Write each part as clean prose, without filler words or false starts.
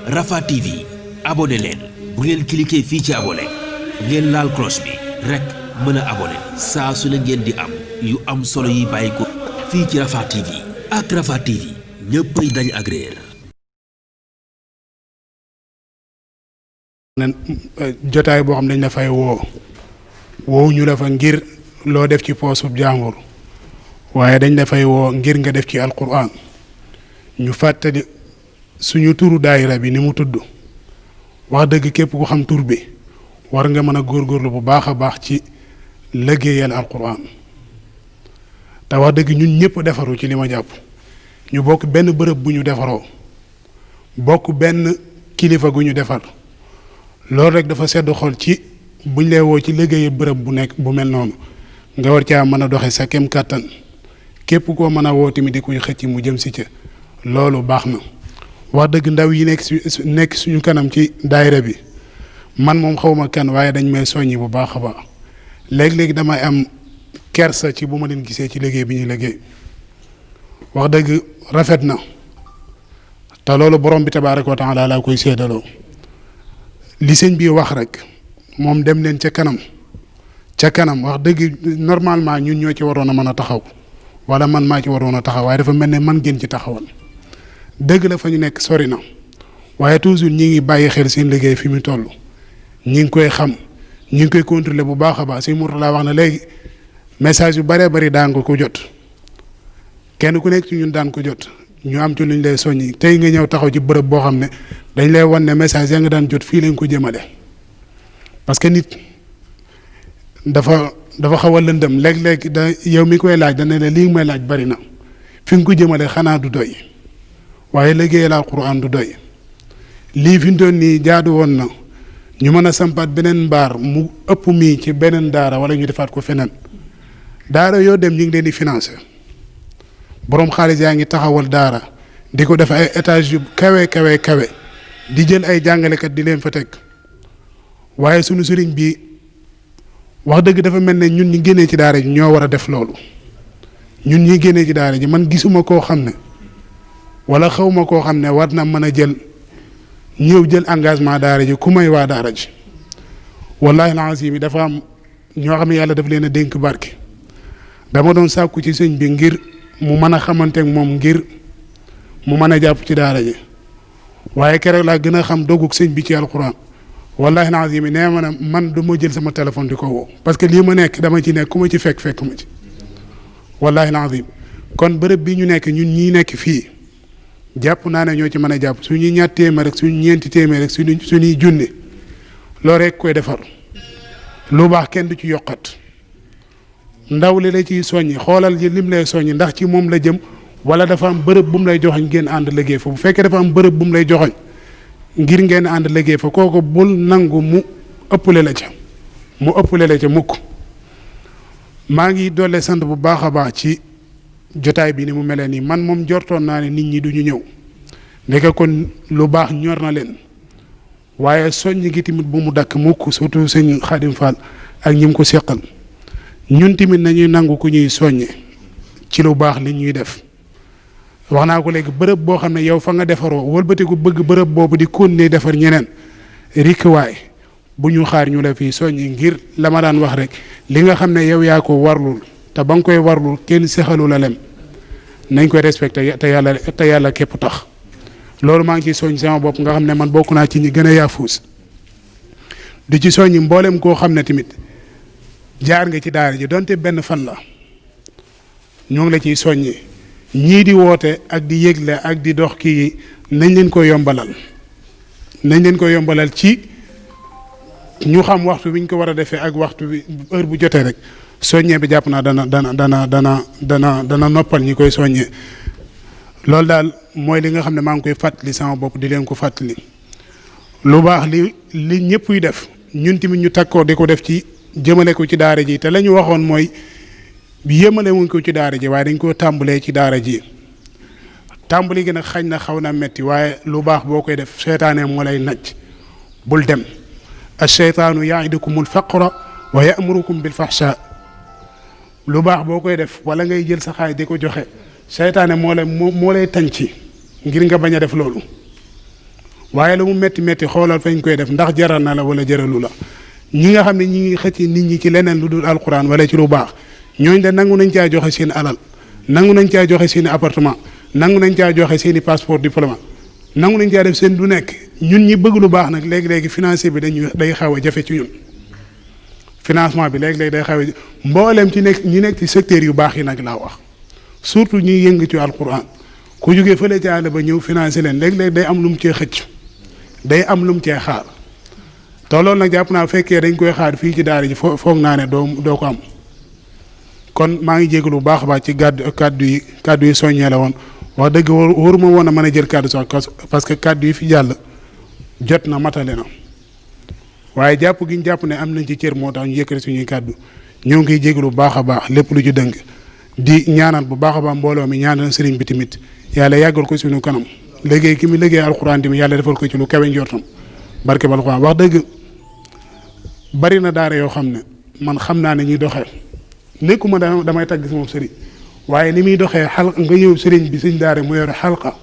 Rafah TV abonné leen bu ngeen cliquer fii ci abonné ngeen laal cloche bi rek mën a abonné saa su ne ngeen di am yu am solo yi bàyyi ko fii ci Rafah TV ak Rafah TV ñëppay dañ ak réer. jotaay boo xam dañ la fay woow ñu la fa ngir loo def ci poosub jàmbur waaye dañ la fay woo ngir nga def ci alquran ñu fàttali suñu turu daayira bi ni mu tudd wax dëgg képp ku xam tur bi war nga mën a góorgóorlu bu baax a baax ci liggéeyal alquran te wax dëgg ñun ñëpp defaru ci li ma jàpp ñu bokk benn bërëb bu ñu defaroo bokk benn kilifa gu ñu defar loolu rek dafa sedd xol ci buñ lay woo ci liggéeyu bërëb bu nekk bu mel noonu nga war caa mën a doxe sa kem kàttan képp koo mën a woo tamit di koy xëcc mu jëm si ca loolu baax na wax dëgg ndaw yi nekk suñu kanam ci daayira bi man moom xawma kan waaye dañ may soññi bu baax a baax léeg-léeg damay am kersa ci bu ma leen gisee ci liggéey bi ñuy liggéey wax dëgg rafet na te loolu borom bi tabaaraka wa taala laa koy séedaloo li sëñ bi wax rek moom dem leen ca kanam wax dëgg normalement ñun ñoo ci waroon a mën a taxaw wala man maa ci waroon a taxaw waaye dafa mel ne man ngeen ci taxawal dëgg la fa ñu nekk sori na waaye toujours ñi ngi bàyyi xel seen liggéey fi mu toll ñi ngi koy xam ñi ngi koy contrôler bu baax a baax sëñ Mourtala wax na léegi message yu bëree bëri daan nga ko jot kenn ku nekk ci ñun daan ko jot ñu am ci luñ lay soññi tey nga ñëw taxaw ci bërëb boo xam ne dañ lay wan ne message ya nga daan jot fii lañ ko jëmale parce que nit dafa xaw a lëndëm léeg-léeg da yow mi koy laaj dana ne lii may laaj bari na fi nga ko jëmale xanaa du doy waaye liggéeyal alquran du doy lii fi mu toll nii jaadu woon na ñu mën a sampaat beneen mbaar mu ëpp mii ci beneen daara wala ñu defaat ko feneen daara yoo dem ñu ngi leen di financé boroom xaalis yaa ngi taxawal daara di ko def ay étage yu kawe di jël ay jàngalekat di leen fa teg waaye sunu sëriñ bi wax dëgg dafa mel ne ñun ñi génnee ci daara ji ñoo war a def loolu ñun ñi génnee ci daara ji man gisuma koo xam ne wala xawma koo xam ne war na mën a ñëw jël engagement daara ji ku may waa daara ji wallahi alazim yi dafa am ñoo xam ne yàlla daf leen a dénk barke dama doon sàkku ci sëñ bi ngir mu mën a xamante ak moom ngir mu mën a jàpp ci daara ji waaye keroog laa gën a xam dogug sëñ bi ci alquran wallahi alazim yi nee ma ne man du ma jël sama téléphone di ko woo parce que lii ma nekk dama ci nekk ku ma ci fekk ma ci wallahi alazim kon bërëb bi ñu nekk ñun ñii nekk fii jàpp naa ne ñoo ci mën a jàpp suñuy ñaar téeméer rek suñu ñeenti téeméer rek suñuy junni loo rek koy defar lu baax kenn du ci yokkat ndaw li la ciy soññi xoolal ji lim lay soññi ndax ci moom la jëm wala dafa am bërëb bu mu lay joxoñ ngeen ànd liggéey fa bu fekkee dafa am bërëb bu mu lay joxoñ ngir ngeen ànd liggéey fa kooku bul nangu mu ëppale la ca mukk maa ngi doole sant bu baax a baax ci jotaay bi ni mu melee nii man moom jortoon naa ne nit ñi duñu ñëw nekk kon lu baax ñor na leen waaye soññ gi tamit bu mu dakk mukk surtout sëñ Xaadim Fall ak ñi mu ko seqal ñun tamit nañuy nangu ku ñuy soññe ci lu baax li ñuy def wax naa ko léegi bërëb boo xam ne yow fa nga defaroo wëlbatiku bëgg bërëb boobu di continuer defar ñeneen rikwaay bu ñu xaar ñu la fii soññi ngir la ma daan wax rek li nga xam ne yow yaa ko warlul te ba nga koy warlul kenn sexalu la lem nañ koy respecté te yàlla képp tax loolu maa ngi ciy soññ sama bopp nga xam ne man bokk naa ci ñi gën a yaafuus di ci soññi mboolem koo xam ne tamit jaar nga ci daara ji donte benn fan la ñoo ngi la ciy soññi ñii di woote ak di yëgle ak di dox kii nañ leen ko yombalal ci ñu xam waxtu bi ñu ko war a defee ak waxtu bi heure bu jotee rek soññee bi jàpp naa dana noppal ñi koy soññee loolu daal mooy li nga xam ne maa ngi koy fàttali sama bopp di leen ko fàttali lu baax li ñëpp yu def ñun tamit ñu takkoo di ko def ci jëmale ko ci daara ji te la ñu waxoon mooy yémale wuñ ko ci daara ji waaye dañ koo tàmbalee ci daara ji tàmbali gi nag xañ na xaw na metti waaye lu baax boo koy def seytaane moo lay naj bul dem ash-shaytaanu ya'idukumul faqra wa ya'murukum bil fahsha lu baax boo koy def wala ngay jël sa xaay di ko joxe seytaane moo lay tànci ngir nga bañ a def loolu waaye la mu métti métti xoolal fañ koy def ndax jaral na la wala jaralu la. ñi nga xam ne ñi ngi xëcc nit ñi ci leneen lu dul alquran wala ci lu baax ñooñ de nangu nañ caa joxe seen alal nangu nañ caa joxe seen i appartement nangu nañ caa joxe seen i passeport diplomate nangu nañ caa def seen du nekk ñun ñi bëgg lu baax nag léegi-léegi financé bi day xaw a jafe ci ñun financement bi léegi-léegi day xaw a mbooleem ci nekk ñi nekk ci secteur yu baax yi nag laa wax surtout ñuy yëngu ci alquran ku jógee fële ca àll ba ñëw financé leen léegi-léegi day am lu mu cee xëcc day am lu mu cee xaar te loolu nag jàpp naa fekkee dañ koy xaar fii ci daara ji foog naa ne doo ko am kon maa ngi jégalu bu baax a baax ci kàddu yi soññee la woon wax dëgg waruma woon a mën a jël kàddu sax parce que kàddu yi fi jàll jot na matale na waaye jàpp gi ñu jàpp ne am nañ ci cër moo tax ñu yëkkati suñuy kàddu ñoo ngi koy jégalu bu baax a baax lépp lu ci dëng di ñaanal bu baax a baax mbooloo mi ñaanal sëriñ bi tamit yàlla yàggal ko suñu kanam liggéey ki mu liggéey alxuraan tamit yàlla defal ko ci lu kawe njortam barke bal alxuraan wax dëgg bari na daara yoo xam ne man xam naa ne ñuy doxee nekkuma damay tagg moom sëriñ waaye ni muy doxee xalqa nga ñëw sëriñ bi suñ daara mu yor xalqa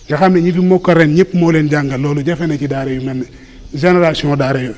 nga xam ne ñi fi mokkal ren ñëpp moo leen jàngal loolu jafe na ci daara yu mel ne génération daara yooyu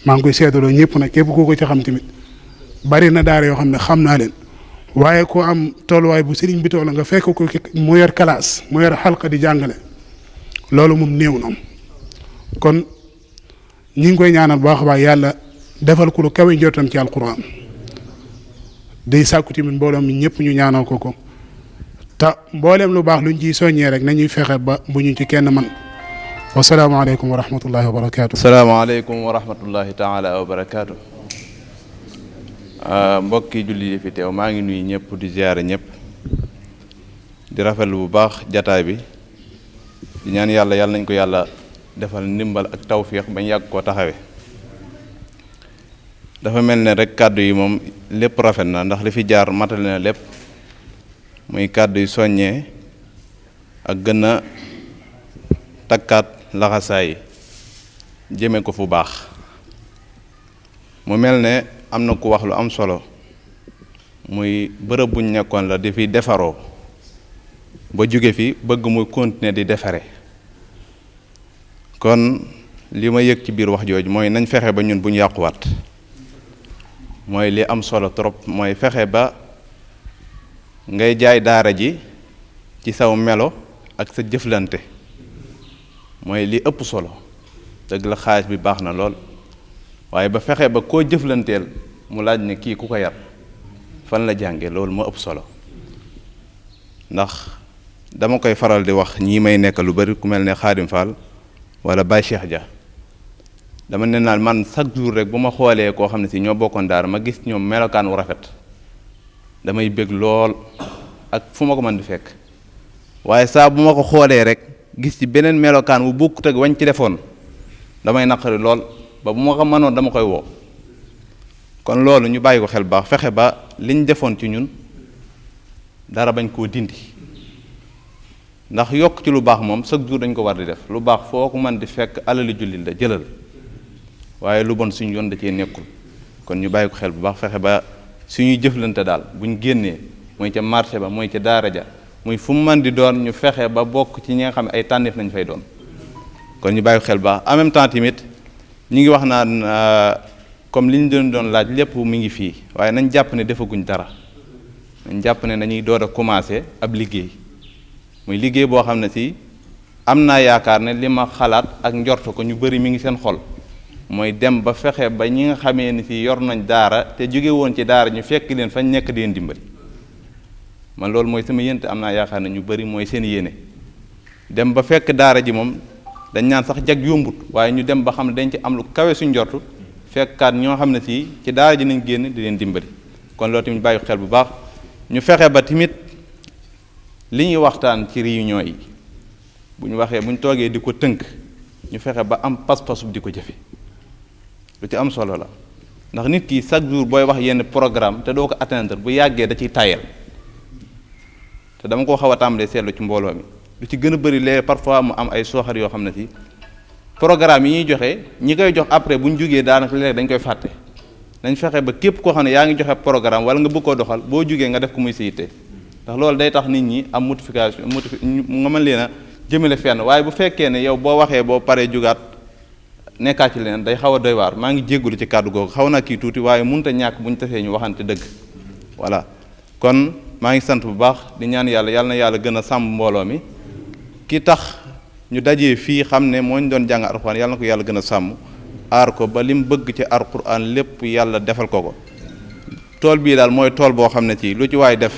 maa ngi koy seetaloo ñëpp nag képp koo ko ci xam tamit bari na daara yoo xam ne xam naa leen waaye ko am tolluwaay bu sëriñ bi toll nga fekk ko mu yor classe mu yor xalqa di jàngale loolu moom néew na kon ñi ngi koy ñaanal bu baax a baax yàlla defal ko lu kawe njortam ci alquran day sàkku tamit mbooloo mi ñëpp ñu ñaanal ko te mbooleem lu baax luñ ciy soññee rek nañuy fexe ba bu ñu ci kenn man wasalaamaaleykum wa rahmatullahi wa barakaatu. salaamaaleykum wa rahmatullahi taala wa barakaatu. mbokki julli yi fi teew maa ngi nuyu ñëpp di ziare ñëpp di rafetlu bu baax jataay bi di ñaan yàlla nañ ko yàlla defal ndimbal ak tawfiix bañ yàgg koo taxawe dafa mel ne rek kàddu yi moom lépp rafet na ndax li fi jaar matal na lépp muy kàddu yu soññee ak gën a takkaat laxasaay jëme ko fu baax mu mel ne am na ku wax lu am solo muy bërëb buñ nekkoon la di fi defaroo ba jóge fi bëgg muy continuer di defare kon li ma yëg ci biir wax jooju mooy nañ fexe ba ñun bu ñu yàquwaat mooy li am solo trop mooy fexe ba ngay jaay daara ji ci saw melo ak sa jëflante mooy li ëpp solo dëgg la xaalis bi baax na lool waaye ba fexe ba koo jëflanteel mu laaj ne kii ku ko yar fan la jànge loolu moo ëpp solo ndax dama koy faral di wax ñii may nekk lu bari ku mel ne Xaadim Fall wala Baye Cheikh Dia dama ne naan man chaque jour rek bu ma xoolee koo xam ne si ñoo bokkoon daara ma gis ñoom melokaan wu rafet damay bëgg lool ak fu ma ko mën di fekk waaye saa bu ma ko xoolee rek gis ci beneen melokaan wu bokkut ak wañ ci defoon damay naqari lool ba bu ma ko mënoon dama koy woo kon loolu ñu bàyyi ko xel baax fexe ba liñ defoon ci ñun dara bañ koo dindi ndax yokk ci lu baax moom chaque jour dañ ko war di def lu baax foo ko mën di fekk alali jullit la jëlal waaye lu bon suñu yoon da cee nekkul kon ñu bàyyi ko xel bu baax fexe ba suñuy jëflante daal buñ génnee mooy ca marché ba mooy ca daara ja muy fu mu mën di doon ñu fexe ba bokk ci ñi nga xam ne ay tànneef nañ fay doon kon ñu bàyyi ko xel bu baax en même temps tamit ñu ngi wax naan comme li ñu doon laaj lépp mi ngi fii waaye nañ jàpp ne defaguñ dara nañ jàpp ne nañuy door a commencé ab liggéey muy liggéey boo xam ne si am naa yaakaar ne li ma xalaat ak njort ko ñu bëri mi ngi seen xol mooy dem ba fexe ba ñi nga xamee ni si yor nañ daara te jóge woon ci daara ñu fekk leen fañ nekk di leen dimbali man loolu mooy sama yénte am naa yaakaar ne ñu bëri mooy seen yéene dem ba fekk daara ji moom dañ naan sax jag yombut waaye ñu dem ba xam ne dañ ci am lu kawe suñ njort fekkaat ñoo xam ne si ci daara ji nañ génn di leen dimbali kon loolu tamit bàyyi xel bu baax ñu fexe ba tamit li ñuy waxtaan ci réunion yi bu ñu waxee bu ñu toogee di ko tënk ñu fexe ba am pas-pasu di ko jëfe lu ci am solo la ndax nit ki chaque jour booy wax yenn programme te doo ko atteindre bu yàggee da ciy tayal te dama ko xaw a tàmbalee seetlu ci mbooloo mi lu ci gën a bëri léegi parfois mu am ay sooxar yoo xam ne si programme yi ñuy joxe ñi koy jox après bu ñu jógee daanaka léegi dañ koy fàtte dañ fexe ba képp koo xam ne yaa ngi joxe programme wala nga bëgg koo doxal boo jógee nga def ko muy sa yitte ndax loolu day tax nit ñi am motivation nga mën leen a jëmale fenn waaye bu fekkee ne yow boo waxee boo paree jugaat nekkaat ci leneen day xaw a doy waar maa ngi jéggulu ci kàddu googu xaw naa kii tuuti waaye mënut a ñàkk bu ñu tasee ñu waxante dëgg voilà kon maa ngi sant bu baax di ñaan yàlla na yàlla gën a sàmm mbooloo mi ki tax ñu dajee fii xam ne moo ñu doon jàng alxuraan yàlla na ko yàlla gën a sàmm aar ko ba li mu bëgg ci alxuraan lépp yàlla defal ko ko tool bii daal mooy tool boo xam ne ci lu ci waay def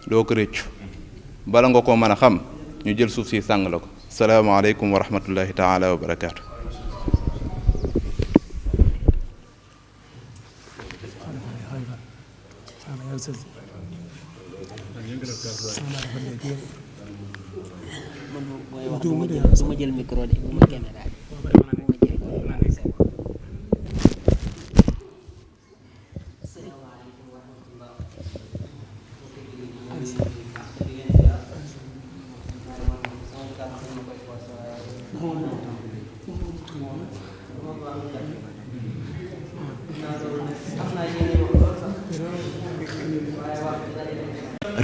doo ko réccu bala nga ko mën a xam ñu jël suuf si sàng la ko salaamaaleykum wa rahmatullahi taala wa barakaatu. du ma jël micro de du ma caméra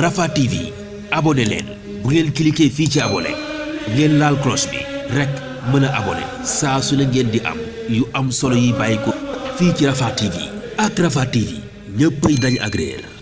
Rafah TV abonné leen bu ngeen cliquer fii ci abonné ngeen laal cloche bi rek mën a abonné saa su ne ngeen di am yu am solo yi bàyyi ko fii ci Rafah TV ak Rafah TV ñëppay dañ ak réer